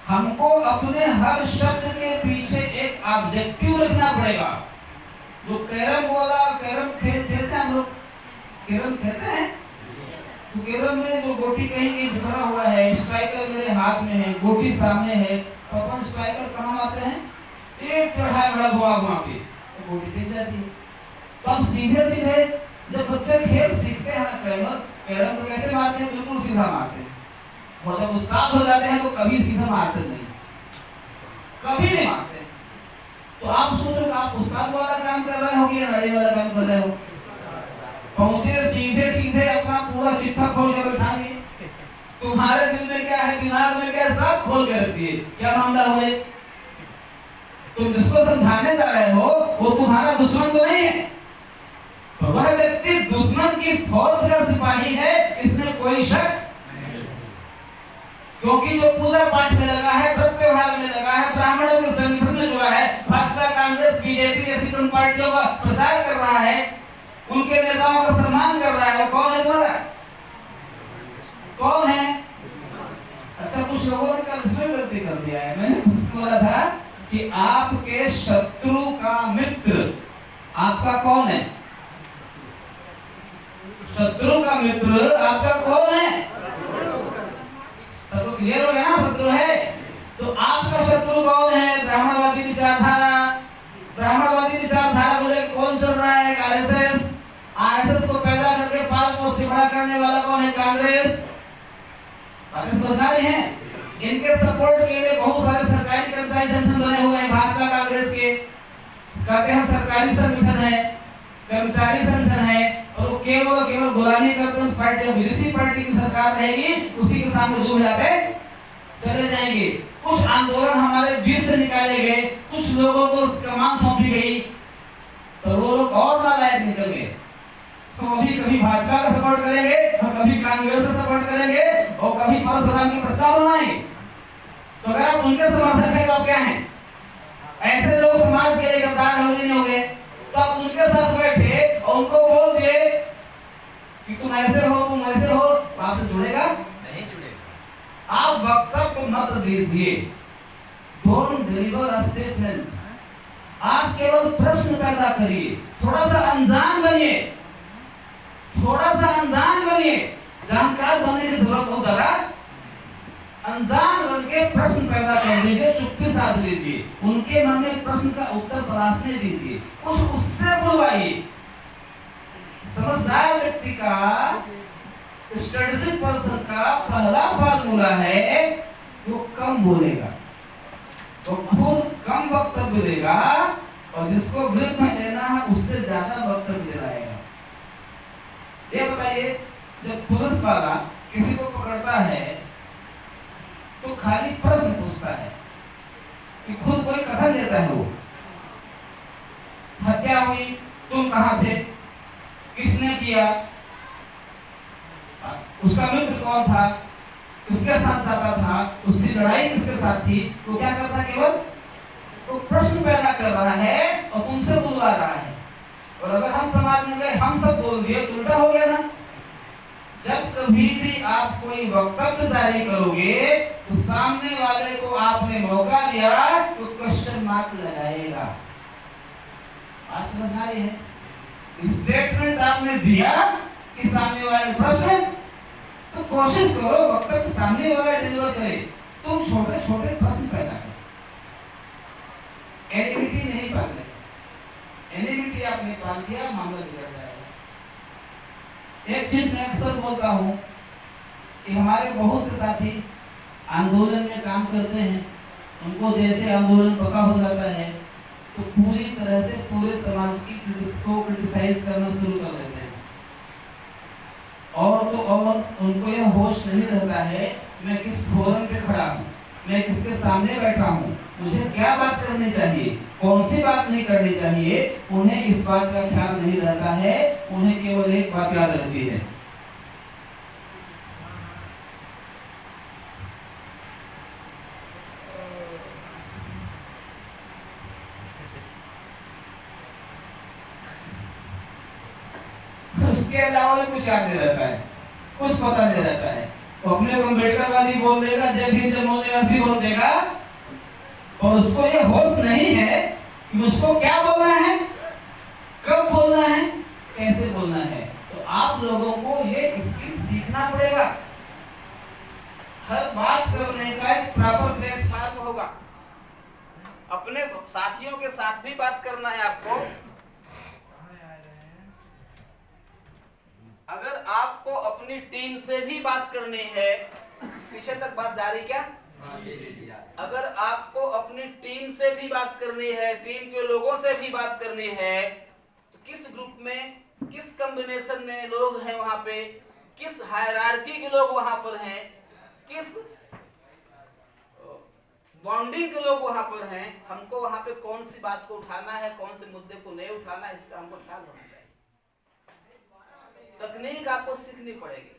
S1: हमको अपने हर शब्द के पीछे एक ऑब्जेक्टिव रखना पड़ेगा। जो कैरम बोला, कैरम खेलते हैं हम लोग, कैरम खेलते हैं, तो कैरम में जो गोटी कहीं कहीं बिखरा हुआ है, स्ट्राइकर मेरे हाथ में है, गोटी सामने है, तो अपन स्ट्राइकर कहाँ आते हैं? एक चढ़ाए बड़ा घुमा घुमा के तो गोटी गिर जाती है। तो अब सीधे सीधे जब बच्चे खेल सीखते हैं ना, कैरम तो कैसे मारते हैं? बिल्कुल सीधा मारते हैं। और जब उस्ताद हो जाते हैं तो कभी सीधा मारते नहीं, कभी नहीं मारते। तो आप सोचो आप उस्ताद वाला काम कर रहे हो या लड़े वाला काम कर रहे हो? पहुंचे सीधे सीधे अपना पूरा चिट्ठा खोल के बैठा दिए, तुम्हारे दिल में क्या है, दिमाग में क्या है, सब खोल के रख दिए। क्या मामला हुए? तुम जिसको समझाने जा रहे हो वो तुम्हारा दुश्मन तो नहीं है, तो वह व्यक्ति दुश्मन की फौज का सिपाही है, इसमें कोई शक। क्योंकि जो पूजा पाठ में लगा है, व्रत त्योहार में लगा है, ब्राह्मणों के संगठन में जुड़ा है, भाजपा, कांग्रेस, बीजेपी जैसी उन पार्टियों का प्रचार कर रहा है, उनके नेताओं का सम्मान कर रहा है, कौन है तुम्हारा? कौन है? अच्छा, कुछ लोगों ने कल इसमें गलती कर दिया है। मैंने उसको बोला था कि आपके शत्रु का मित्र आपका कौन है? शत्रु का मित्र आपका कौन है? सबको क्लियर हो गया ना? शत्रु है तो आपका शत्रु कौन है? ब्राह्मणवादी विचारधारा। ब्राह्मणवादी विचारधारा बोले कौन चल रहा है? आरएसएस। आरएसएस को पैदा करके पाल पोस के बड़ा करने वाला कौन है? कांग्रेस। बातें समझ आ रही हैं? इनके सपोर्ट के लिए बहुत सारे सरकारी कर्मचारी संगठन बने हुए हैं, भाजपा कांग्रेस के। कहते हैं हम सरकारी संगठन है, कर्मचारी संगठन है, और वो केवल गुलामी करते हैं। पार्टी विदेशी पार्टी की सरकार रहेगी, उसी के सामने दूध मिलाते चले जाएंगे। कुछ आंदोलन हमारे बीच से निकाले गए, कुछ लोगों को कमान सौंपी गई, तो वो लोग और नालायक निकल गए। तो कभी कभी भाजपा का सपोर्ट करेंगे और कभी कांग्रेस का सपोर्ट करेंगे और कभी परशुराम की प्रतिमा बनवाएंगे। तो अगर आप उनके समर्थक हैं तो आप क्या हैं? ऐसे लोग समाज के लिए गद्दार हो गए। तो आप उनके साथ बैठे और उनको बोल दिए कि तुम ऐसे हो, तुम वैसे हो, तो आपसे जुड़ेगा नहीं? जुड़ेगा। आप वक्तव्य मत दीजिए, डोंट डिलीवर अ स्टेटमेंट। आप केवल प्रश्न पैदा करिए, थोड़ा सा अनजान बनिए, थोड़ा सा अनजान बनिए। जानकार बनने की जरूरत हो जरा, अनजान बन के प्रश्न पैदा कर लीजिए, चुप्पी साध लीजिए, उनके मन में प्रश्न का उत्तर तलाशने दीजिए, कुछ उससे बुलवाइए। समझदार व्यक्ति का, स्ट्रेटेजिक पर्सन का पहला फार्मूला है वो कम बोलेगा, वो खुद कम वक्तव्य देगा, और जिसको ग्रिप में लेना है उससे ज्यादा वक्तव्य दिलाएगा। ये बताइए, जब पुलिस वाला किसी को पकड़ता है तो खाली प्रश्न पूछता है कि खुद कोई कथन देता है, वो हत्या हुई, तुम कहां थे, किसने किया, उसका मित्र कौन था, किसके साथ जाता था, उसकी लड़ाई किसके साथ थी। वो क्या करता है? केवल वो प्रश्न पैदा कर रहा है और तुमसे बुलवा रहा है। और अगर हम समाज में गए, हम सब बोल दिए, तो उल्टा हो गया ना। जब कभी भी आप कोई वक्तव्य जारी करोगे तो सामने वाले को आपने मौका दिया तो क्वेश्चन मार्क लगाएगा। बात समझ आ रही है? स्टेटमेंट आपने दिया कि सामने वाले प्रश्न, तो कोशिश करो वक्तव्य सामने वाला डिलीवर करे। तुम छोटे छोटे प्रश्न पैदा करो, एनिमिटी नहीं पालने। एनिमिटी आपने पाल दिया, मामला बिगड़ जाएगा। एक चीज मैं अक्सर बोलता हूँ कि हमारे बहुत से साथी आंदोलन में काम करते हैं, उनको जैसे आंदोलन पता हो जाता है तो पूरी तरह से पूरे समाज की को क्रिटिसाइज करना शुरू कर देते हैं। और तो और उनको यह होश नहीं रहता है मैं किस फोरम पे खड़ा हूँ, मैं किसके सामने बैठा हूँ, मुझे क्या बात करनी चाहिए, कौन सी बात नहीं करनी चाहिए। उन्हें इस बात का ख्याल नहीं रहता है, उन्हें केवल एक बात याद रहती है, उसके अलावा कुछ याद नहीं रहता है, कुछ पता नहीं रहता है। वो अपने को अम्बेडकरवादी बोल देगा, जय भीम जय मूल्यवासी बोल देगा, और उसको ये होश नहीं है कि उसको क्या बोलना है, कब बोलना है, कैसे बोलना है। तो आप लोगों को ये स्किल सीखना पड़ेगा। हर बात करने का एक प्रॉपर प्लेटफॉर्म होगा। अपने साथियों के साथ भी बात करना है आपको। अगर आपको अपनी टीम से भी बात करनी है, पीछे तक बात जारी क्या? अगर आपको अपनी टीम से भी बात करनी है, टीम के लोगों से भी बात करनी है, तो किस ग्रुप में, किस कॉम्बिनेशन में लोग हैं वहां पे, किस हायरार्की के लोग वहां पर हैं, किस बॉन्डिंग के लोग वहां पर हैं, हमको वहां पे कौन सी बात को उठाना है, कौन से मुद्दे को नहीं उठाना है, इसका हमको ख्याल होना चाहिए। तकनीक आपको सीखनी पड़ेगी।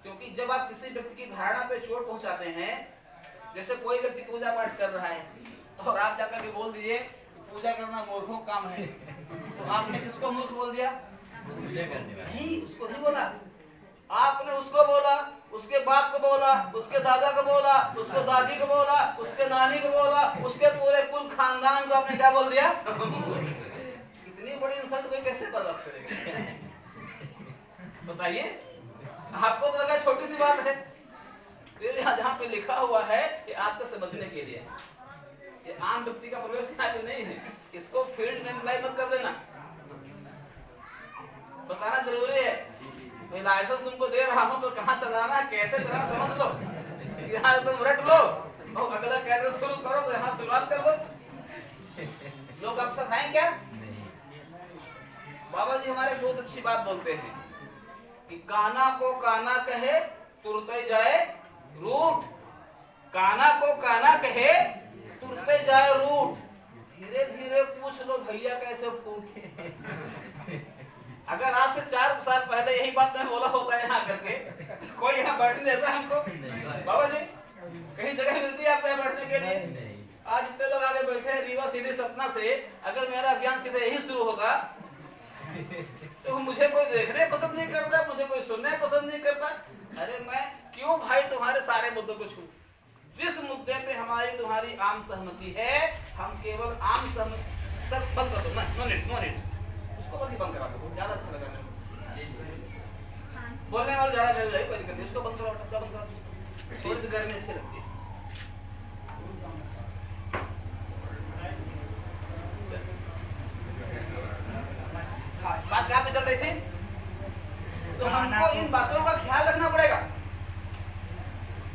S1: क्योंकि जब आप किसी व्यक्ति की धारणा पे चोट पहुंचाते हैं, जैसे कोई व्यक्ति पूजा पाठ कर रहा है और आप जाकर के बोल दीजिए पूजा करना मूर्खों का काम है, तो आपने किसको मूर्ख बोल दिया? नहीं, उसको नहीं बोला, आपने उसको बोला, उसके बाप को बोला, उसके दादा को बोला, उसको दादी को बोला, उसके नानी को बोला, उसके पूरे कुल खानदान को आपने क्या बोल दिया? इतनी बड़ी इंसल्ट कोई कैसे बर्दाश्त करेगा? बताइए, आपको तो लगा छोटी सी बात है, जहाँ पे लिखा हुआ है ये आपको समझने के लिए, ये आम व्यक्ति का प्रवेश यहाँ पे नहीं है, इसको फील्ड में अप्लाई मत कर देना, बताना जरूरी है। मैं लाइसेंस तुमको दे रहा हूँ तो कहाँ चलाना है, कैसे चलाना समझ लो, यहाँ तुम रट लो और अगला कैरियर शुरू करो तो यहाँ शुरुआत कर दो। लोग आपसे खाएं क्या? बाबा जी हमारे बहुत अच्छी बात बोलते हैं कि काना को काना कहे तुरते जाए रूठ, काना को काना कहे तुरते जाए रूठ, धीरे धीरे पूछ लो भैया कैसे फूट। अगर आज से 4 साल पहले यही बात मैं बोला होता है यहाँ करके, कोई यहाँ बैठने देता है हमको? बाबा जी कहीं जगह मिलती है आपको यहाँ बैठने के लिए? आज इतने लोग आगे बैठे हैं रीवा सीधी सतना से, अगर मेरा अभियान सीधे यही शुरू होगा तो मुझे कोई देखने पसंद नहीं करता, मुझे कोई सुनने पसंद नहीं करता। अरे मैं क्यों भाई तुम्हारे सारे मुद्दों को छू? जिस मुद्दे पे हमारी तुम्हारी आम सहमति है, हम केवल आम सहमति तक बंद कर दो, नो नीड उसको बंद करा दो, ज्यादा अच्छा लगा मेरे को। बोलने वाले ज्यादा फैल जाए, कोई दिक्कत नहीं, उसको बंद करा दो, थोड़ी सी गर्मी अच्छी लगती है। बात क्या पे चल रही थी? तो हमको इन बातों का ख्याल रखना पड़ेगा।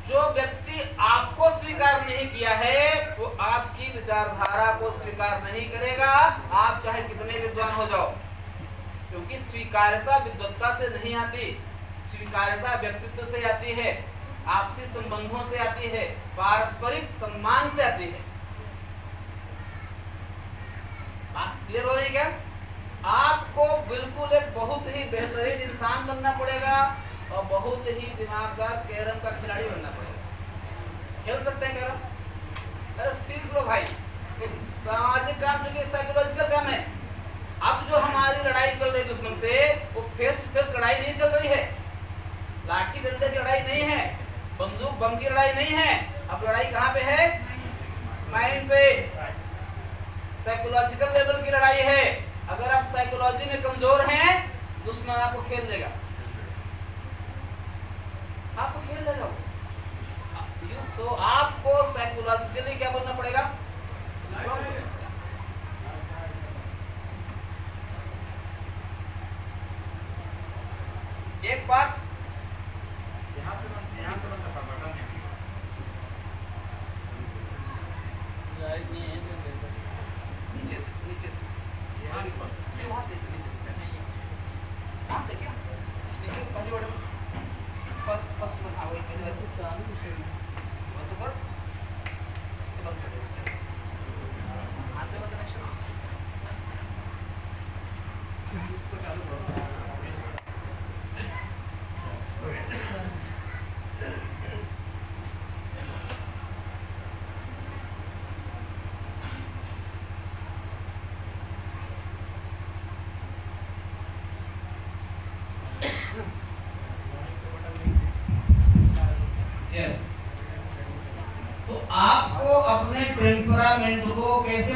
S1: जो व्यक्ति आपको स्वीकार नहीं किया है वो आपकी विचारधारा को स्वीकार नहीं करेगा, आप चाहे कितने विद्वान हो जाओ, क्योंकि स्वीकार्यता विद्वत्ता से नहीं आती, स्वीकार्यता व्यक्तित्व से आती है, आपसी संबंधों से आती है, पारस्परिक सम्मान से आती है। बात क्लियर हो रही क्या? आपको बिल्कुल एक बहुत ही बेहतरीन इंसान बनना पड़ेगा और बहुत ही दिमागदार कैरम का खिलाड़ी बनना पड़ेगा। खेल सकते हैं कैरम? अरे सीख लो भाई, सामाजिक काम जो कि साइकोलॉजिकल काम है। अब जो हमारी लड़ाई चल रही है दुश्मन से, वो फेस टू फेस लड़ाई नहीं चल रही है, लाठी डंडे की लड़ाई नहीं है, बंदूक बम की लड़ाई नहीं है। अब लड़ाई कहाँ पे है? माइंड पे, साइकोलॉजिकल लेवल की लड़ाई है। अगर आप साइकोलॉजी में कमजोर हैं, दुश्मन आपको खेल लेगा, आपको खेल लेगा। तो आपको साइकोलॉजिकली क्या बनना पड़ेगा? एक बात यहाँ से बंद करना नीचे से वहाँ से क्या नीचे पहले बड़े फर्स्ट हाँ वही पहले बंद कर, बंद कर दो, यहाँ से कनेक्शन उसको चालू करो। तो आपको अपने टेम्परामेंट को कैसे